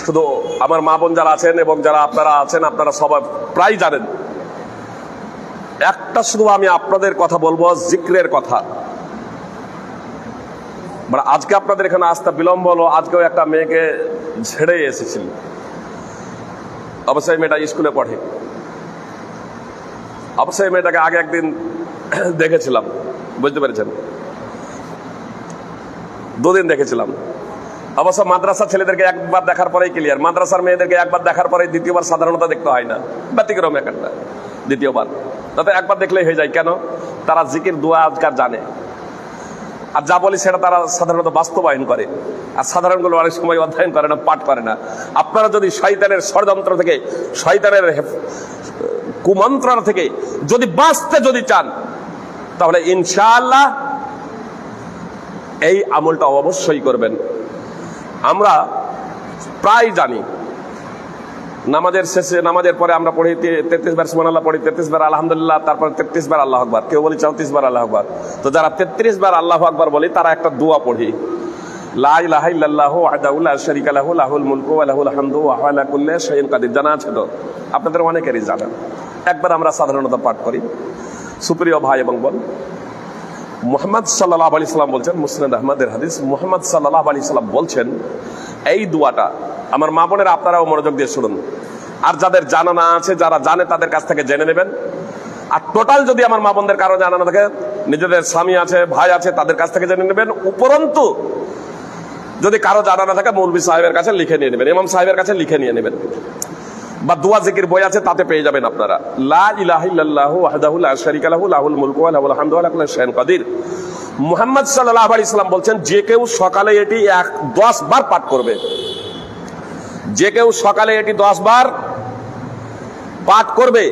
শুধু আমার মা বোন যারা আছেন এবং যারা আপনারা আছেন, আপনারা সবাই প্রায় জানেন, একটা শুধু আমি আপনাদের কথা বলবো, জিক্রের কথা। মানে আজকে আপনাদের এখানে আসতে বিলম্ব হলো, আজকেও একটা মেয়েকে ছেড়ে এসেছিল। অবশ্যই মেয়েটা স্কুলে পড়ে। অবশ্যই মেয়েটাকে আগে একদিন দেখেছিলাম, বুঝতে পেরেছেন, দুদিন দেখেছিলাম। অবশ্য মাদ্রাসা ছেলেদেরকে একবার দেখার পরেই ক্লিয়ার, মাদ্রাসার মেয়েদেরকে একবার দেখার পরে দ্বিতীয়বার সাধারণত দেখতে হয় না, ব্যতিক্রম একটা দ্বিতীয়বার, তাতে একবার দেখলেই হয়ে যায়। কেন? তারা জিকির দোয়া আজকার জানে, আর যা বলি সেটা তারা সাধারণত বাস্তবায়ন করে, আর সাধারণগুলো অনেক সময় অধ্যয়ন করে না, পাঠ করে না। আপনারা যদি শয়তানের ষড়যন্ত্র থেকে, শয়তানের কুমন্ত্রণা থেকে যদি বাঁচতে যদি চান, তাহলে ইনশাআল্লাহ এই আমলটা অবশ্যই করবেন। আমরা প্রায় জানি নামাজের শেষে, নামাজের পরে আমরা পড়ি 33 বার সুবহানাল্লাহ পড়ি, 33 বার আলহামদুলিল্লাহ, তারপর 33 বার আল্লাহু আকবার, কেউ বলি 34 বার আল্লাহু আকবার। তো যারা 33 বার আল্লাহু আকবার বলি, তারা একটা দোয়া পড়ি, লা ইলাহা ইল্লাল্লাহু ওয়াহদাহু লা শারীকা লাহু লাহুল মুলকু ওয়া লাহুল হামদু ওয়া হুয়া আলা কুল্লি শাইইন কাদির। জানা আছে তো? আপনাদের অনেকেরই জানা। একবার আমরা সাধারণত পাঠ করি। সুপ্রিয় ভাই এবং বোন, মুহাম্মদ সাল্লাল্লাহু আলাইহি সাল্লাম বলছেন, মুসনাদ আহমদের হাদিস, মুহাম্মদ সাল্লাল্লাহু আলাইহি সাল্লাম বলছেন, এই দোয়াটা আমার মা বোনেরা আপনারাও মনোযোগ দিয়ে শুনুন, আর যাদের জানা না আছে, যারা জানে তাদের কাছ থেকে জেনে নেবেন। আর টোটাল যদি আমার মা বোনদের কারো জানা না থাকে, নিজেদের স্বামী আছে, ভাই আছে, তাদের কাছ থেকে জেনে নেবেন। উপরন্তু যদি কারো জানা না থাকে, মৌলভী সাহেবের কাছে লিখে নিয়ে নেবেন, ইমাম সাহেবের কাছে লিখে নিয়ে নেবেন, বা দোয়া জিকির বই আছে, তাতে পেয়ে যাবেন আপনারা। লা ইলাহা ইল্লাল্লাহু ওয়াহদাহু লা শারীকা লাহু লাহুল মুলকু ওয়া লাহুল হামদু ওয়া লা কুল্লি শাইইন কাদির। মুহাম্মদ সাল্লাল্লাহু আলাইহি সাল্লাম বলছেন, যে কেউ সকালে এটি 10 বার পাঠ করবে, যে কেউ সকালে এটি 10 বার পাঠ করবে,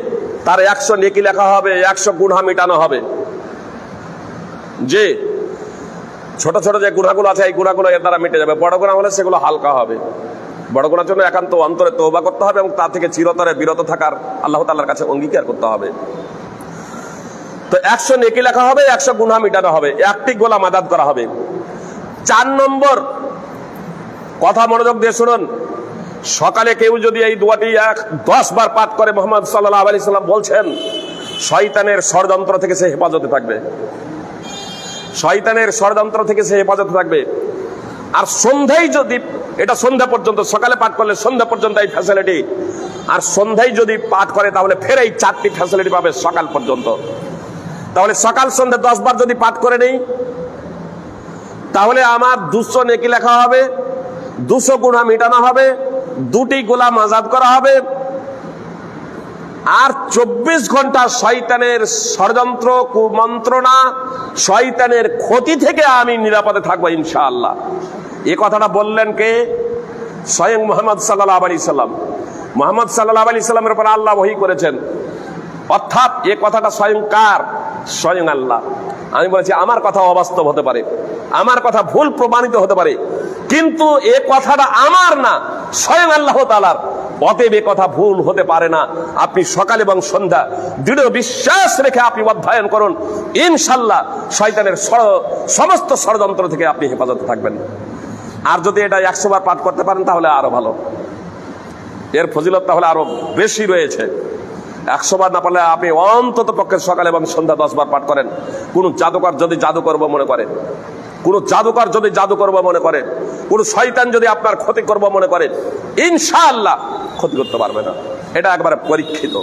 তার 100 নেকি লেখা হবে, 100 গুনাহ মিটানো হবে। যে ছোট ছোট যে গুনাহগুলো আছে, এই গুনাহগুলো এর দ্বারা মিটে যাবে। বড় গুনাহ হলে সেগুলো হালকা হবে। বড় গুনাহের জন্য একান্ত অন্তরে তওবা করতে হবে এবং তা থেকে চিরতরে বিরত থাকার আল্লাহ তাআলার কাছে অঙ্গীকার করতে হবে। তো 100 নেকি লেখা হবে, 100 গুনাহ মিটানো হবে, একটি গোলাম আযাদ করা হবে। 4 নম্বর কথা মনোযোগ দিয়ে শুনুন, সকালে কেউ যদি এই দোয়াটি 10 বার পাঠ করে, মুহাম্মদ সাল্লাল্লাহু আলাইহি সাল্লাম বলছেন, শয়তানের ষড়যন্ত্র থেকে সে হেফাজতে থাকবে, শয়তানের ষড়যন্ত্র থেকে সে হেফাজতে থাকবে। আর সন্ধ্যায় যদি, এটা সন্ধ্যা পর্যন্ত, সকালে পাঠ করলে সন্ধ্যা পর্যন্ত এই ফ্যাসিলিটি, আর সন্ধ্যায় যদি পাঠ করে তাহলে ফের এই 4টি ফ্যাসিলিটি পাবে সকাল পর্যন্ত। তাহলে সকাল সন্ধ্যা 10 বার যদি পাঠ করে নেই, তাহলে আমার 200 নেকি লেখা হবে, 200 গুনাহ মিটানো হবে, 2টি গোলাম আযাদ করা হবে, আর 24 ঘন্টা শয়তানের ষড়যন্ত্র, কুমন্ত্রণা, শয়তানের ক্ষতি থেকে আমি নিরাপদে থাকবো ইনশাআল্লাহ। এই কথাটা বললেন কে? স্বয়ং মুহাম্মদ সাল্লাল্লাহু আলাইহি সাল্লাম। মুহাম্মদ সাল্লাল্লাহু আলাইহি সাল্লামের উপর আল্লাহ ওহী করেছেন, অর্থাৎ এই কথাটা স্বয়ং কার? স্বয়ং আল্লাহ। আমি বলেছি আমার কথা অবাস্তব হতে পারে, আমার কথা ভুল প্রমাণিত হতে পারে, কিন্তু এ কথাটা আমার না, স্বয়ং আল্লাহ তাআলার। অতএব এ কথা ভুল হতে পারে না। আপনি সকাল এবং সন্ধ্যা দৃঢ় বিশ্বাস রেখে আপনি অধ্যয়ন করুন, ইনশাআল্লাহ শয়তানের সমস্ত ষড়যন্ত্র থেকে আপনি হেফাজতে থাকবেন। আর যদি এটা 100 বার পাঠ করতে পারেন তাহলে আরো ভালো, এর ফজিলত তাহলে আরো বেশি রয়েছে। 100 বার না পারলে আপনি অন্তত পক্ষে সকাল এবং সন্ধ্যা 10 বার পাঠ করেন। কোন জাদুকর যদি জাদু করবো মনে করে, কোন জাদুকর যদি জাদু করবো মনে করে, কোন শয়তান যদি আপনার ক্ষতি করবো মনে করে, ইনশাআল্লাহ ক্ষতি করতে পারবে না। এটা একবারে পরীক্ষিত।